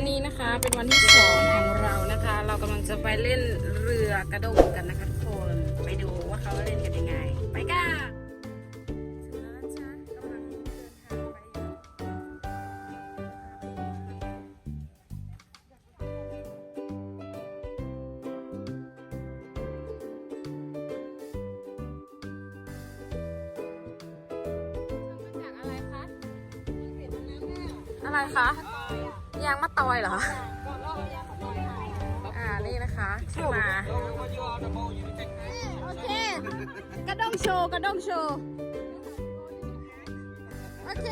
วันนี้นะคะเป็นวันที่2ของเรานะคะ เรากำลังจะไปเล่นเรือกระโดดกันนะคะทุกคนไปดูว่าเขาเล่นกันยังไงไปกันถึงแล้วนะจ๊ะกำลังเดินทางไปอะไรคะยางมะตอยเหรอนี่นะคะที่มาโอเคกระด้งโชว์กระด้งโชว์โอเค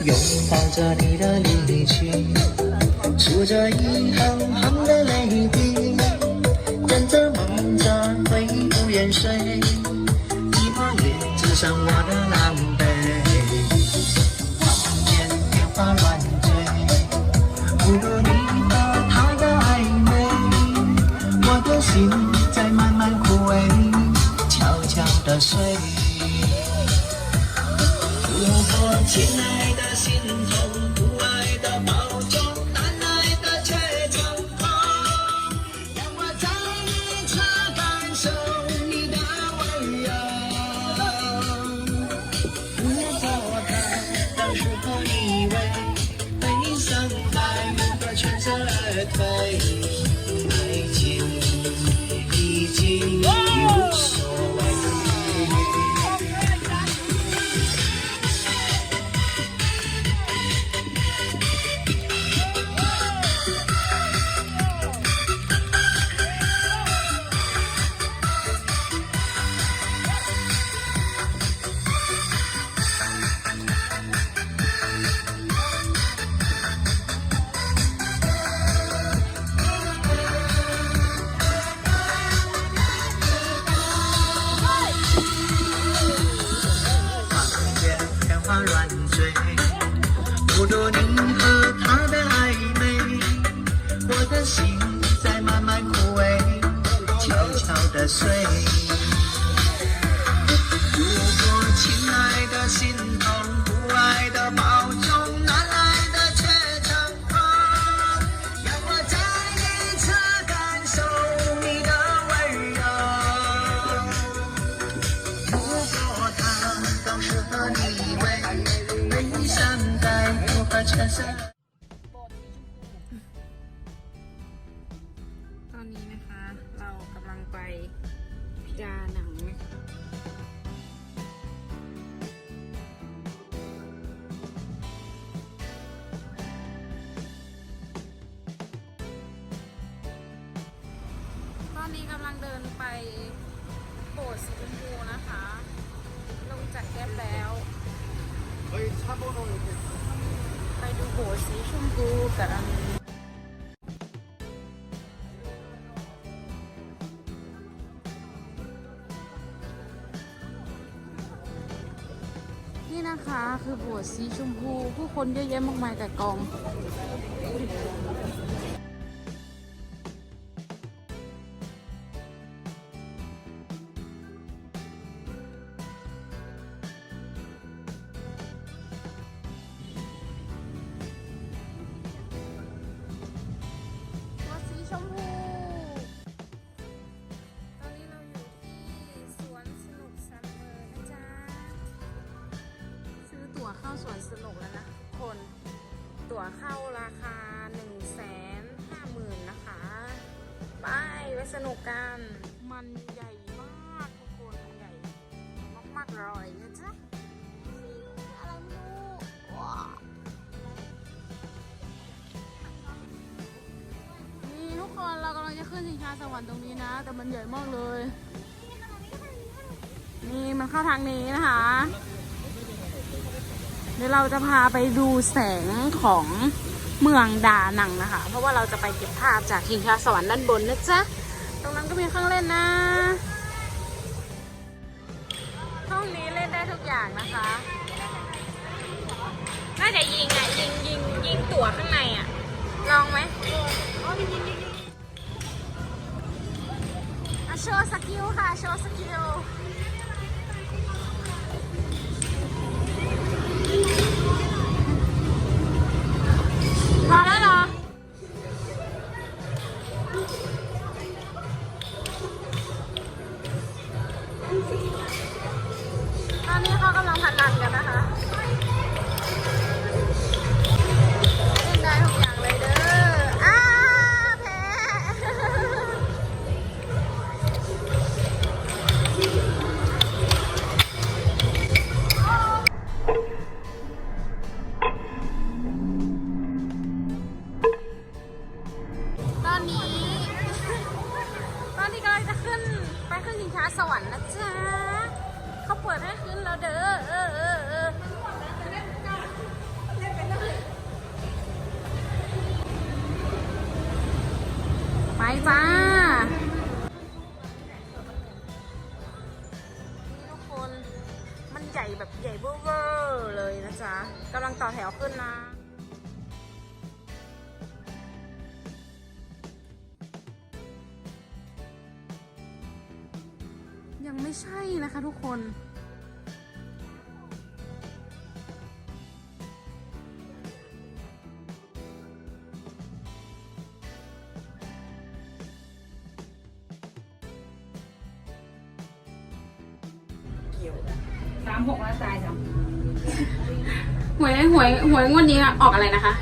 拥抱着你的离去，数着一行行的泪滴，等着梦着会不愿睡，寂寞也只剩我的狼狈。窗边电话乱坠，不如你和他的暧昧，我的心在慢慢枯萎，悄悄地睡。如果亲爱的心痛，不爱的保重，难挨的却成空，让我再一次感受你的温柔。如果他当时候以为悲伤爱会全身而退，爱情已经无所谓。乱追，不如你和他的暧昧，我的心在慢慢枯萎，悄悄地睡。如果亲爱的心痛，不爱的保重，难挨的却成空，让我再一次感受你的温柔。如果他当时和你以为悲伤在不可承受。ตอนนี้นะคะเรากำลังไปพิจารณาหนังนะคะตอนนี้กำลังเดินไปโบสถ์สีชมพูนะคะลงจากแก๊ปแล้วไปดูโบสถ์สีชมพูกันนี่นะคะคือโบสถ์สีชมพูผู้คนเยอะแยะมากมายแต่กองชมพูตอนนี้เราอยู่ที่ส เข้าสวนสนุกแล้วนะทุกคนตั๋วเข้าราคา 150,000 นะคะไปสนุกกันมันใหญ่มากทุกคนมันใหญ่มากๆเลยนะจ๊ะอะไรไม่รู้ว้านี่ทุกคนเรากำลังจะขึ้นชิงช้าสวรรค์ตรงนี้นะแต่มันใหญ่มากเลยนี่มันเข้าทางนี้นะคะเดี๋ยวเราจะพาไปดูแสงของเมืองดานังนะคะเพราะว่าเราจะไปเก็บภาพจากชิงช้าสวรรค์ด้านบนนะจ๊ะตรงนั้นก็มีเครื่องเล่นนะห้องนี้เล่นได้ทุกอย่างนะคะน่าจะยิงอ่ะยิงตั๋วข้างในอ่ะลองไหมโชว์สกิลค่ะโชว์สกิลพอแล้วเหรอตอนนี้เขากำลังพนันกันนะคะเล่นได้ทุกอย่างเลยเด้อแพ้ตอนนี้กำลังจะขึ้นไปขึ้นชิงช้าสวรรค์นะจ๊ะเขาเปิดให้ขึ้นแล้วเด้อไปจ้าทุกคนมันใหญ่แบบใหญ่เวอร์เลยนะจ๊ะกำลังต่อแถวขึ้นนะยังไม่ใช่นะคะทุกคน36แล้วตายจ้ะ หวยงวดนี้ออกอะไรนะคะ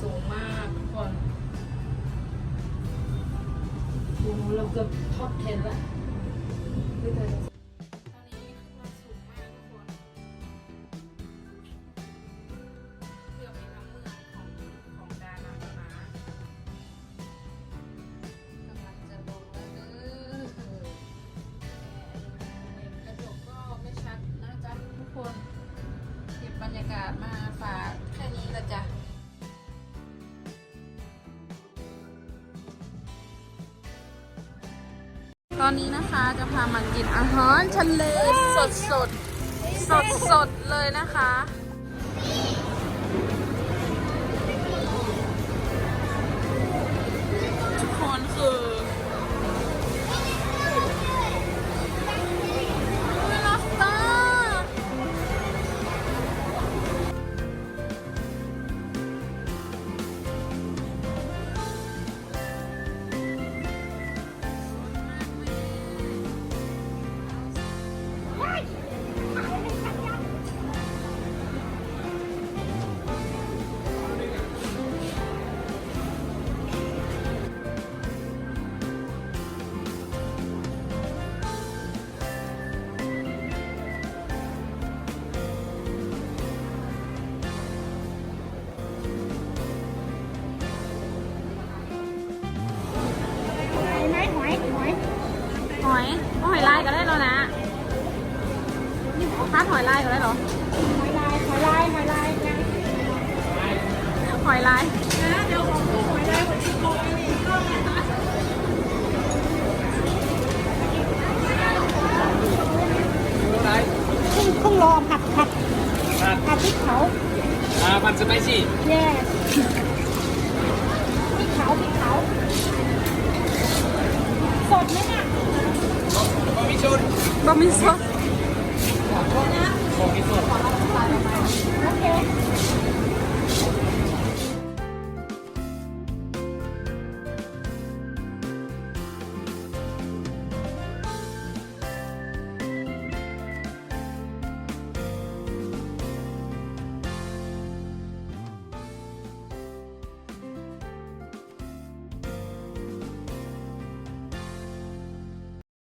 สูงมากทุกคน โอ้โหเราเกือบท็อป 10แล้วไม่เคย ตอนนี้ขึ้นมาสูงมากทุกคนเกือบเป็นทั้งเมืองของดานังแล้วนะกำลังจะลงแล้วเด้อกระจกก็ไม่ชัดนะจ๊ะทุกคนเก็บบรรยากาศมาฝากแค่นี้ละจ้ะตอนนี้นะคะจะพามากินอาหารทะเลสดเลยนะคะทุกคนคือลอบสเตอร์หอยลายก็ได้แล้วนะถ้าหอยลายก็ได้เหรอหอยลายนะเดี๋ยวของหอยลายของชิโก้นี่คงรอผัดพริกเผาผัดสไปซี่ yes พริกเผาสดไหมเนี่ยบะหมี่สดนะ โคกิสด